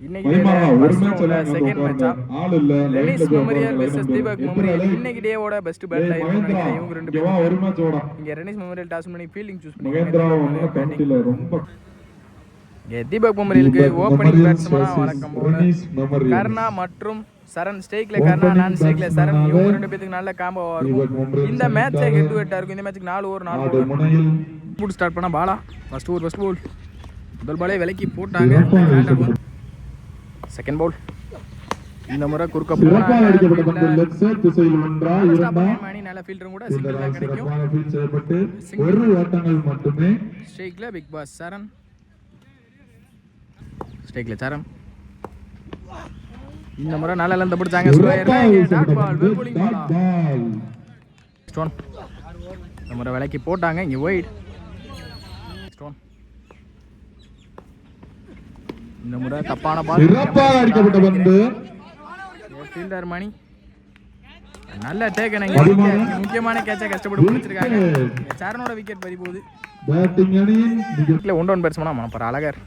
இன்னைக்கு செகண்ட் மேட்சா Dennis memorial versus Deepak memorial. இன்னைக்கு டேவோட பெஸ்ட் பேட்டில் இருக்கும்னு நினைக்கிறேன் இவங்க ரெண்டு பேரும். இங்கே டெனிஸ் மெமோரியல் டாஸ் பண்ணி ஃபீல்டிங் சூஸ் பண்ணிருக்காங்க. தீபக் மெமோரியலுக்கு ஓப்பனிங் பேட்ஸ்மேனா வழக்கம் போல கர்ணா மற்றும் சரண். ஸ்டேக்ல கர்ணா, நான் ஸ்டேக்ல சரண். இவங்க ரெண்டு பேருக்கு நல்ல காம்போவா இருக்கும். இந்த மேட்சே ஹெட் டு ஹெட்டா இருக்கும். இந்த மேட்சுக்கு 4 ஓவர் 4 போட்டு ஸ்டார்ட் பண்ணா பாலா ஃபர்ஸ்ட் ஓவர் முதல் பாலே விலைக்கு போட்டாங்க. செகண்ட் பால் இந்த முறை குறுக்க போனாங்க. நல்ல ஃபீல்டரும் கூட சிங்கிள் தான் கிடைக்கும். ஸ்ட்ரைக்ல பிக் பாஸ் சரண், ஸ்ட்ரைக்ல சரண். இந்த முறை நல்ல லென்த் பிடிச்சாங்க. டாட் பால் வெல்போலிங் பாலா ஸ்டோன். இந்த முறை விலைக்கு போட்டாங்க. இங்க வைட் ஸ்டோன். இந்த முறை தப்பான பால் ஃபீல்டர் மணி நல்ல டேக்கன். முக்கியமான கேட்சை கஷ்டப்பட்டு பிடிச்சிருக்காங்க. சரணோட விக்கெட் பறி போகுது. ஒன் பேட்ஸ்மேனா மனப்பற அழகர்.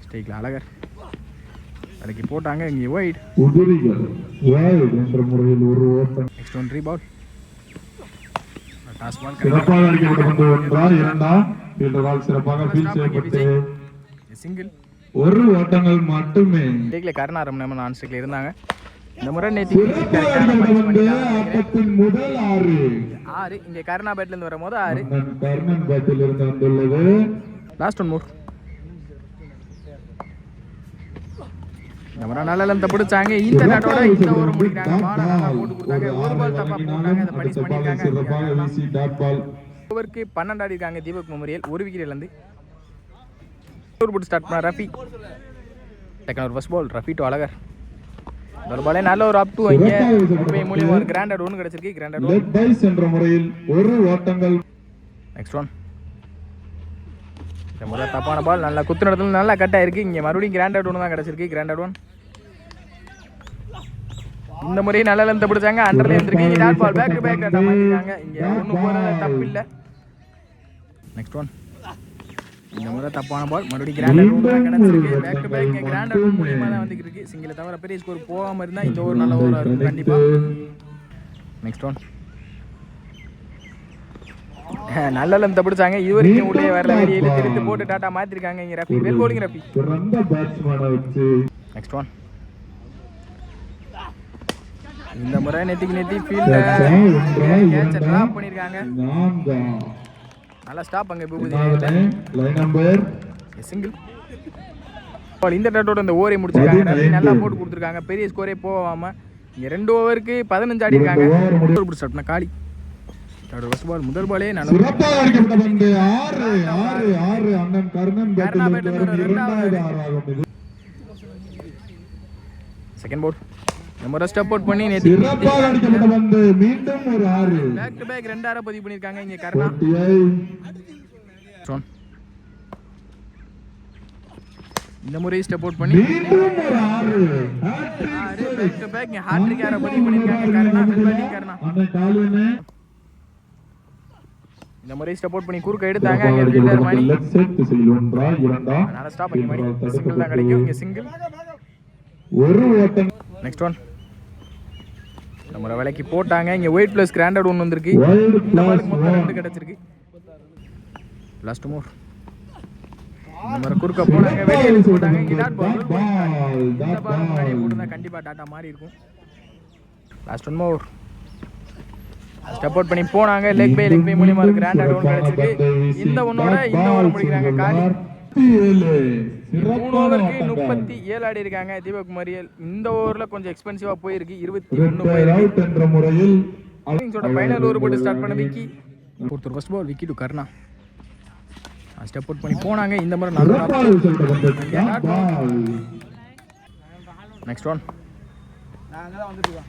ஸ்டேக்ல அழகர் அதுக்கு போட்டாங்க. இங்கே வைட் நெக்ஸ்ட் ஒன் 3 பால் டாஸ் பால் சிங்கிள். ஒரு ஓட்டங்கள் மட்டுமே. ஸ்டேக்ல கர்ணா ரமணன் நான் ஸ்டேக்ல இருந்தாங்க. இந்த முறை முதல் 6 இங்க கர்ணா பேட்ல இருந்து வரும்போது 6 கர்ணன் பேட்டில் இருந்து வந்துள்ளது. Last one move. நம்ம நல்ல லென்த் பிடிச்சாங்க. இந்த டாட்டோட இந்த ஓவர் முடிக்கிறாங்க. பால் நல்லா போட்டு கொடுத்தாங்க. ஒரு பால் தப்பா போட்டாங்க. அதை பனிஷ் பண்ணிருக்காங்க. ஓவருக்கு 12 ஆடி இருக்காங்க தீபக் மெமோரியல். ஒரு விக்கெட் இழந்து ஓவர் போட்டு ஸ்டார்ட் பண்ண Rafi. Second over first ball Rafi to Azhagar. ஒரு பாலே நல்ல ஒரு அப் டு இங்க மூலியமா ஒரு கிராண்டட் ஒன் கிடைச்சிருக்கு. கிராண்டட் ஒன் பைஸ் என்ற முறையில் ஒரு ஓட்டங்கள். நெக்ஸ்ட் ஒன் இந்த முறை தப்பான பால் நல்லா குத்து இடத்துல நல்லா கட் ஆயிருக்கு. இங்கே மறுபடியும் கிராண்டட் ஒன்று தான் கிடச்சிருக்கு. கிராண்டட் ஒன் இந்த முறையும் நல்ல லென்த் பிடிச்சாங்க. அண்டர்ல இருந்திருக்கு. Dot ball back to back டாட்டா மாத்திருக்காங்க. இங்கே ஒன்றும் போகிற தப்பு இல்லை. நெக்ஸ்ட் ஒன் இந்த முறை தப்பான பால் மறுபடியும் கிராண்டட் ஒன்று தான் கிடச்சிருக்கு. Back to back granted one மூலியமா தான் வந்துருக்கு. சிங்கிளை தவிர பெரிய ஸ்கோர் போகாமல் இருந்தால் இந்த ஒரு நல்ல ஓவராக இருக்கும் கண்டிப்பாக. நெக்ஸ்ட் ஒன் நல்ல லென்த் பிடிச்சாங்க. இதுவரைக்கும் உள்ளே வரல. வெளியில திருத்து போட்டு டாட்டா மாத்திருக்காங்க. இங்க Rafi well bowling Rafi. Next one இந்த முறை நெத்தி ஃபீல்டர் கேட்ச டிராப் பண்ணிருக்காங்க. நல்லா ஸ்டாப் அங்க பூபதி லைன் நம்பர் சிங்கிள். இந்த டாட்டோட இந்த ஓவரை முடிச்சிருக்காங்க. ரஃபி நல்லா போட்டு கொடுத்துருக்காங்க. பெரிய ஸ்கோரே போகாம இங்க 2 ஓவருக்கு 15 ஆடி இருக்காங்க. ஒரு ஸ்டார்ட் பண்ண காளி முதல் பாலே செகண்ட் பால் நம்ம ஸ்டெப் அவுட் பண்ணி மீண்டும் ஒரு 6 பேக் டு பேக் 2 6 பதிவு பண்ணிருக்காங்க. இங்க கர்ணா இந்த முறை ஸ்டெப் அவுட் பண்ணி பேக் டு பேக் ஹாட்ரிக் 6 பதிவு பண்ணிருக்காங்க. கர்ணா வெல்போலிங் கர்ணா இந்த முறை ஸ்டெப் அவுட் பண்ணி குறுக்க எடுத்தாங்க. அங்க ஃபீல்டர் மணி நல்லா ஸ்டாப் பண்ணி மணி சிங்கிள் தான் கிடைக்கும். இங்க சிங்கிள் ஒரு ஓட்டம். நெக்ஸ்ட் ஒன் இந்த முறை விலைக்கு போட்டாங்க. இங்க வெயிட் பிளஸ் கிராண்டட் ஒன்று வந்திருக்கு. இந்த பாலுக்கு மொத்தம் 2 கிடைச்சிருக்கு. லாஸ்ட் மூவ் இந்த முறை குறுக்க போனாங்க. வெளியே போட்டாங்க. இங்க டாட் பால். இந்த பால் முன்னாடியே போட்டுருந்தா கண்டிப்பா டாட்டா மாறி இருக்கும். Last one move step out பண்ணி போனாங்க. லெக் பை மூலியமா ஒரு கிராண்டட் ஒன் கிடைச்சிருக்கு. இந்த ஒன்னோட இந்த ஓவர் முடிக்கிறாங்க. காலி 3 ஓவருக்கு 37 ஆடி இருக்காங்க தீபக் மெமோரியல். இந்த ஓவர்ல கொஞ்சம் எக்ஸ்பென்சிவா போயிருக்கு. 21 போயிருக்கு. என்ற முறையில் இன்னிங்ஸோட ஃபைனல் ஓவர் போட்டு ஸ்டார்ட் பண்ண விக்கி ஒருத்தர் first ball Vicky to Karna. Step out பண்ணி போனாங்க. இந்த முறை நல்ல நெக்ஸ்ட் ஒன்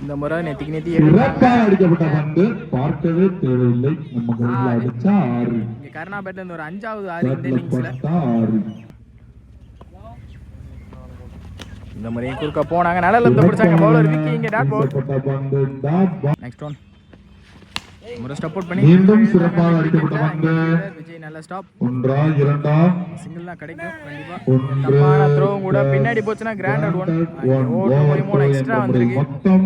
இந்த முறை நெத்தி அடிக்கப்பட்ட பந்து பார்க்கவே தேவையில்லை. நம்ம அடிச்சா 6 இங்க கர்ணா பேட்ல இருந்து ஒரு 5வது 6 இந்த இன்னிங்ஸ்ல. இந்த முறை குறுக்க போனாங்க. நல்ல லென்த் பிடிச்சாங்க. பவுலர் விக்கி. இங்க டாட் பால். நெக்ஸ்ட் ஒன் முறை சப்போர்ட் பண்ணி மீண்டும் சிறப்பாக அடிக்கப்பட்ட பந்து விஜய் நல்ல ஸ்டாப். ஒன்றா இரண்டா சிங்கிள் தான் கிடைக்கும் கண்டிப்பா. ஒன்று தப்பான த்ரோவும் கூட பின்னாடி போச்சுன்னா கிராண்டட் ஒன். ஓவர் 3 எக்ஸ்ட்ரா வந்திருக்கு. மொத்தம்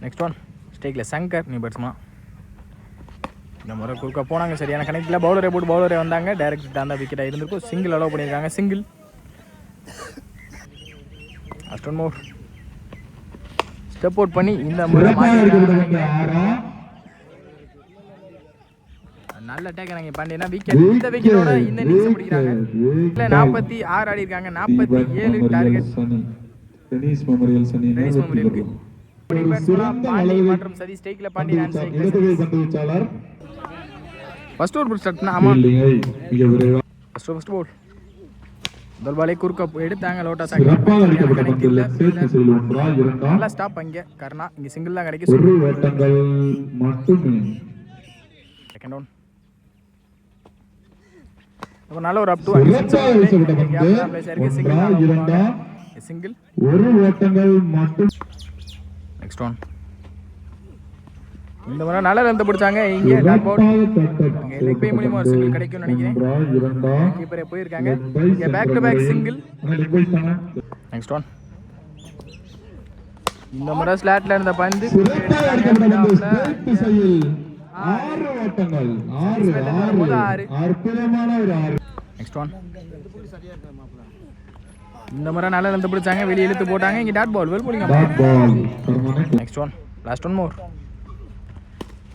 நெக்ஸ்ட் ஒன் ஸ்டேக்ல சங்கர் நீ பேட்ஸ்மேன். இந்த முறை குறுக்க போனாங்க சரியான கணக்கில் பவுலரே போட்டு பவுலரே வந்தாங்க. டைரக்ட் அந்த விக்கெட்டாக இருந்திருக்கும். சிங்கிள் அலோவ் பண்ணியிருக்காங்க. சிங்கிள் அஸ்டன் மோர் ஸ்டெப் அவுட் பண்ணி இந்த முறை நல்ல டேக் எனக்கு பாண்டியனா விக்கெட். இந்த விக்கெட்டோட இந்த இன்னிங்ஸ் பிடிக்கிறாங்க. 46 ஆடி இருக்காங்க. 47 டார்கெட். டென்னிஸ் மெமோரியல் சனி பாண்டி மற்றும் சதி ஸ்டேக்ல பாண்டி பந்துவீச்சாளர் ஃபர்ஸ்ட் ஓவர் ஸ்டார்ட்னா ஆமா மிக விரைவாக ஃபர்ஸ்ட் பால் முதல் பாலே குறுக்க எடுத்தாங்க. லோட்டஸ் சிறப்பாக அடிக்கப்பட்ட பந்தில் சேர்த்து செய்து ஒன்றா இரண்டா நல்லா ஸ்டாப். அங்கே கர்ணா இங்க சிங்கிள் தான் கிடைக்கும். ஒரு ஓட்டங்கள் மட்டுமே. செகண்ட் டவுன் ஒரு நல்ல ஒரு அப் டு சிறப்பாக வீசப்பட்ட பந்து ஒன்றா இரண்டா சிங்கிள் ஒரு ஓட்டங்கள் மட்டும். நெக்ஸ்ட் ஒன் இந்த முறை நல்ல ரன் பிடிச்சாங்க. இங்கே டாட் பவுட் லெக் பை மூலமா ஒரு சிங்கிள் கிடைக்கும்னு நினைக்கிறேன். கீப்பரே போயிருக்காங்க. இங்க back to back single. Next one இந்த முறை ஸ்லாட்ல இருந்த பந்து நெக்ஸ்ட் ஒன் இந்த முறை நல்ல ரன் பிடிச்சாங்க. வெளியே இழுத்து போட்டாங்க. இங்க டாட் பால் வெல் போலிங்க. Next one last one more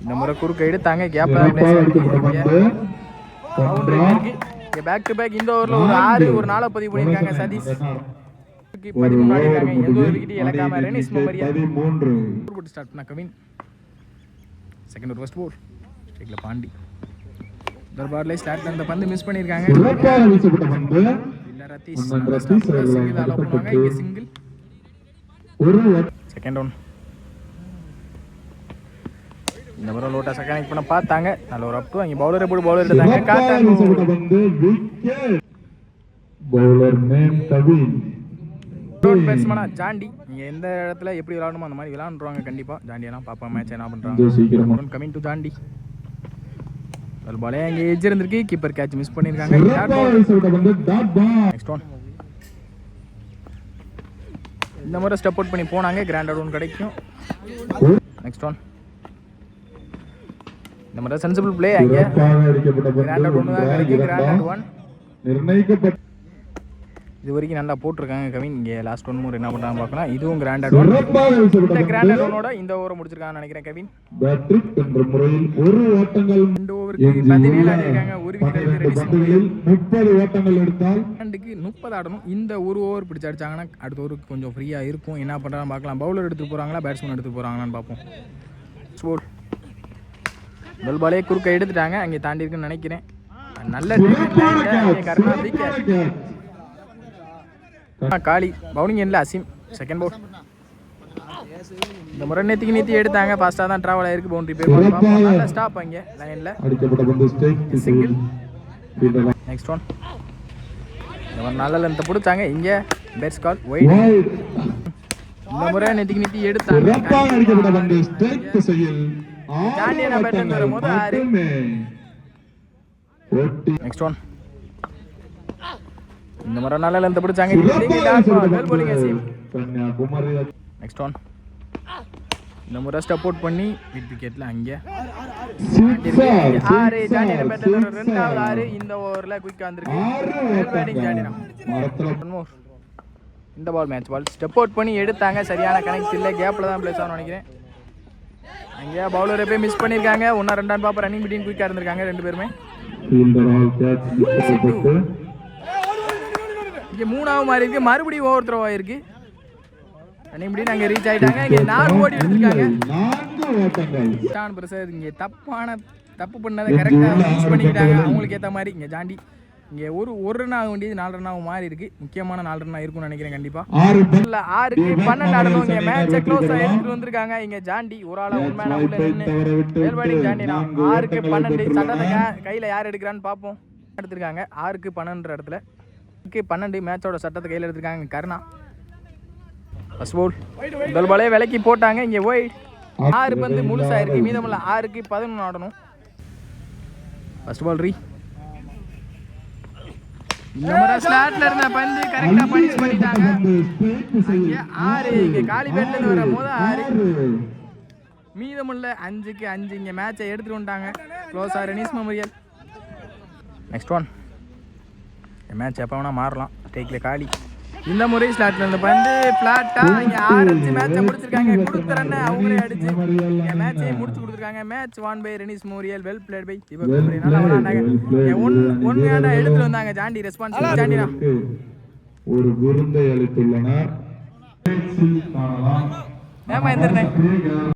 இந்த முறை குறுக்க எடுத்தாங்க. கேப்ல பேக் டு பேக் இந்த ஓவர்ல ஒரு 6 ஒரு 4 பதிவு பண்ணிருக்காங்க. சதீஷ் 13 ஆடிருக்காங்க. எந்த ஒரு விக்கெட் இழக்காம ரெனிஸ் மெமோரியல் 13 போட்டு ஸ்டார்ட் பண்ண Kavin. Second over first ball ஸ்ட்ரைக்ல பாண்டி தர்பார்ல ஸ்டார்ட்ல அந்த பந்து மிஸ் பண்ணிருக்காங்க. சிறப்பாக வீசப்பட்ட பந்து இல்ல ரதீஷ் சிங்கிள் அலோ பண்ணுவாங்க. இங்க சிங்கிள் ஒரு செகண்ட் ஒன் இந்த முறை லோட்டஸ் கனெக்ட் பண்ண பார்த்தாங்க. நல்ல ஒரு அப் டு அங்க பவுலரே போட்டு பவுலர் எடுத்தாங்க. காட்டன் வந்து விக்கெட் பவுலர் நேம் கவின் பேட்ஸ்மேனா ஜாண்டி. நீங்க எந்த இடத்துல எப்படி விளையாடணுமோ அந்த மாதிரி விளையாண்டுருவாங்க கண்டிப்பா. ஜாண்டி எல்லாம் பாப்பா மேட்ச் என்ன பண்றாங்க. கமிங் டு ஜாண்டி வெல் பாலே அங்க எட்ஜ் இருந்திருக்கு. கீப்பர் கேட்ச் மிஸ் பண்ணிருக்காங்க. நெக்ஸ்ட் ஒன் இந்த முறை ஸ்டெப் அவுட் பண்ணி போனாங்க. கிராண்டட் ஒன் கிடைக்கும். நெக்ஸ்ட் ஒன் இந்த மாதிரி சென்சிபிள் பிளே அங்கே கிராண்டட் ஒன் தான் கிடைக்கும். கிராண்டட் ஒன் நிர்ணயிக்கப்பட்ட இது வரைக்கும் நல்லா போட்டிருக்காங்க கவின். இங்கே லாஸ்ட் ஒன் மூர் என்ன பண்ணுறாங்க பார்க்கலாம். இதுவும் கிராண்டட் ஒன். இந்த கிராண்டட் ஒன்னோட இந்த ஓவரை முடிச்சிருக்காங்கன்னு நினைக்கிறேன் கவின். பேட்ரிக் என்ற முறையில் ஒரு ஓட்டங்கள் 2 ஓவருக்கு 17 ஆடிருக்காங்க. ஒரு விக்கெட் எடுத்து 30 ஓட்டங்கள் எடுத்தால் 30 ஆடணும். இந்த ஒரு ஓவர் பிடிச்சி அடிச்சாங்கன்னா அடுத்த ஓவருக்கு கொஞ்சம் ஃப்ரீயா இருக்கும். என்ன பண்றாங்க பார்க்கலாம். பவுலர் எடுத்து போறாங்களா பேட்ஸ்மேன் எடுத்து போறாங்களான்னு பார்ப்போம். ஸ்போர்ட் பெல் பாலே குறுக்க எடுத்துட்டாங்க. அங்கே தாண்டி இருக்குன்னு நினைக்கிறேன். நல்ல கர்ணா விக்கெட். காளி பவுலிங் எண்ணில் அசீம் செகண்ட் பவுல். இந்த முறை நேத்திக்கு எடுத்தாங்க. ஃபாஸ்ட்டாக தான் ட்ராவல் ஆயிருக்கு. பவுண்டரி போய் நல்ல ஸ்டாப் அங்கே லைனில் சிங்கிள். நெக்ஸ்ட் ஒன் இந்த மாதிரி நல்ல லென்த்தை பிடிச்சாங்க. இங்கே பேட்ஸ் கால் ஒயிட். இந்த முறை நேத்திக்கு எடுத்தாங்க. ஜாண்டியனா பேட்டர்ன் வரும்போது 6. நெக்ஸ்ட் ஒன் இந்த முறை நல்ல லென்த் பிடிச்சாங்க. நெக்ஸ்ட் ஒன் இந்த முறை ஸ்டெப் அவுட் பண்ணி மிட் விக்கெட்ல அங்கே 6. ஜாண்டியனா பேட்டர்ன் ரெண்டாவது 6 இந்த ஓவர்ல குயிக்கா வந்திருக்கு. பேட்டிங் ஜாண்டியனா இந்த ball match ball step out பண்ணி எடுத்தாங்க. சரியான கனெக்ட் இல்லை. கேப்ல தான் பிளேஸ் ஆகணும்னு நினைக்கிறேன். அங்கே பவுலரை போய் மிஸ் பண்ணியிருக்காங்க. 1-2 பாப்பா ரன்னிங் பிட்வீன் குயிக்காக இருந்திருக்காங்க 2 பேருமே. இங்கே 3ஆவது மாதிரி இருக்கு. மறுபடியும் ஓவர் த்ரோ ஆயிருக்கு. ரன்னிங் பிட்வீன் அங்கே ரீச் ஆயிட்டாங்க. இங்கே 4 ஓடி எடுத்திருக்காங்க. பிரசாத் இங்கே தப்பு பண்ணதை கரெக்டாக யூஸ் பண்ணிக்கிட்டாங்க. அவங்களுக்கு ஏற்ற மாதிரி இங்கே ஜாண்டி இங்கே ஒரு ரன் ஆக வேண்டியது 4 ரன் மாறி இருக்கு. முக்கியமான 4 ரன் இருக்கும்னு நினைக்கிறேன் கண்டிப்பா. 6க்கு 12 ஆடணும். இங்க மேட்சை க்ளோஸ் எடுத்துட்டு வந்திருக்காங்க. இங்க ஜாண்டி ஒரு ஆளா உண்மையான உள்ள நின்னு ஜாண்டி 6க்கு 12 சட்டத்தை கையில யார் எடுக்கிறான்னு பார்ப்போம். எடுத்திருக்காங்க 6க்கு 12 இடத்துல 12 மேட்சோட சட்டத்தை கையில் எடுத்திருக்காங்க. கர்ணா ஃபர்ஸ்ட் பவுல் முதல் பாலே விலைக்கு போட்டாங்க. இங்கே ஒயிட் 6 பந்து முழுசா இருக்கு, மீதமுள்ள 6க்கு 11 ஆடணும். ஃபர்ஸ்ட் பால் ரீ. இந்த முறை ஸ்லாட்ல இருந்த பந்து கரெக்டா பனிஷ் பண்ணிட்டாங்க. இங்க 6 இங்க காலிபேட்ல இருந்து வரும்போது 6, மீதமுள்ள 5க்கு 5 இங்க மேட்சை எடுத்துட்டு வந்துட்டாங்க. க்ளோஸா ரெனிஸ் மெமோரியல். Next one. இந்த மேட்ச் எப்போ வேணா மாறலாம். டேக்ல காலி. இந்த முறை ஸ்லாட்ல இருந்த பந்து பிளாட்டா இங்க 6-5 மேட்சை முடிச்சிருக்காங்க. கொடுத்த ரன்னை அவங்களே அடிச்சு மேட்சையே முடிச்சு கொடுத்துருக்காங்க. Match won by Renis memorial. Well played by Deepak memorial. நல்லா விளையாண்டாங்க. ஒன்மையாடா எடுத்துட்டு வந்தாங்க ஜாண்டி. ரெஸ்பான்ஸ் ஜாண்டினா ஒரு விருந்தை அளித்துள்ளனர். ஏமா எந்திரனே